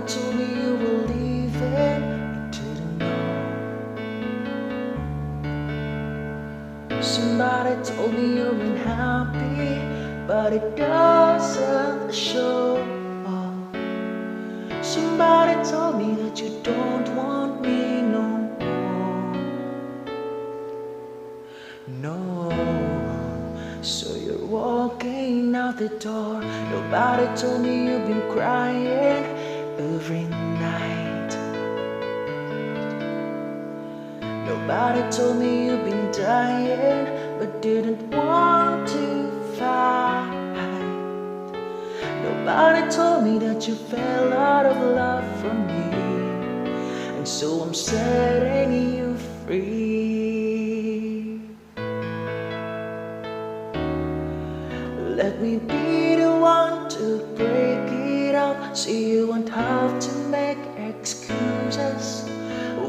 told me you were leaving, you didn't know. Somebody told me you're unhappy, but it doesn't show. Somebody told me that you don't want me no more. No. So you're walking out the door. Nobody told me you've been crying every night. Nobody told me you've been dying, but didn't want to fight. Nobody told me that you fell out of love from me, and so I'm setting you free. Let me be the one to break it up, so you won't have to make excuses.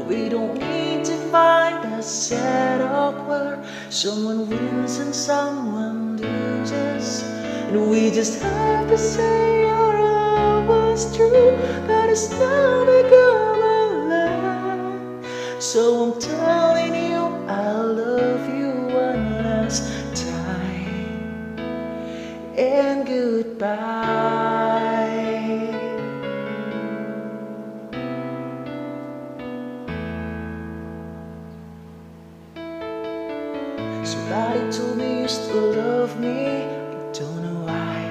We don't need to find a setup where someone wins and someone loses. And we just have to say our love was true, but it's not become a lie. So I'm telling you I love you one last time, and goodbye. Somebody told me you still love me, don't know why.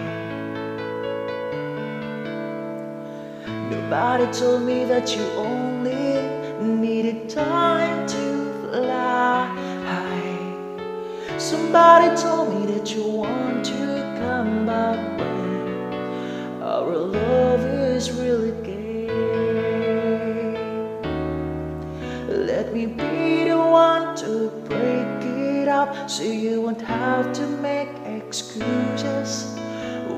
Nobody told me that you only needed time to fly. Somebody told me that you want to come back when our love is really gay. Let me be the one to break it up, so you won't have to make excuses.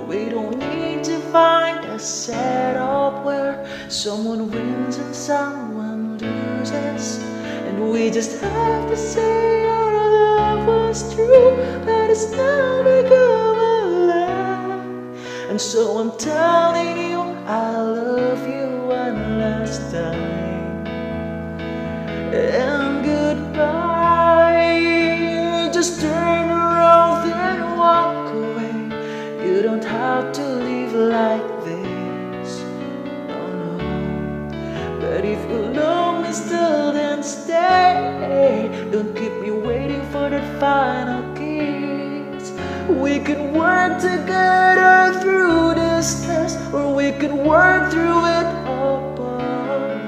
We don't need to find a setup where someone wins and someone loses. And we just have to say our love was true, but it's now become a lie. And so I'm telling you I love you one last time, and goodbye. Just turn around and walk away. You don't have to live like this, no, no. But if you love me still, then stay. Don't keep me waiting for that final kiss. We can work together through this test, or we can work through it apart.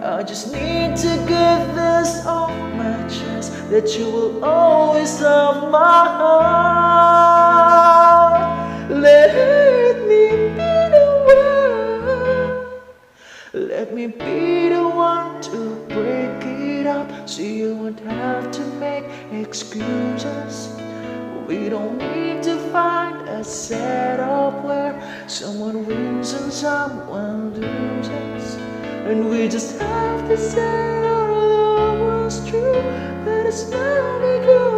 I just need to get this off my chest, that you will always have my heart. Let me be the one. Let me be the one to break it up, so you won't have to make excuses. We don't need to find a setup where someone wins and someone loses. And we just have to say our love was true, but it's now become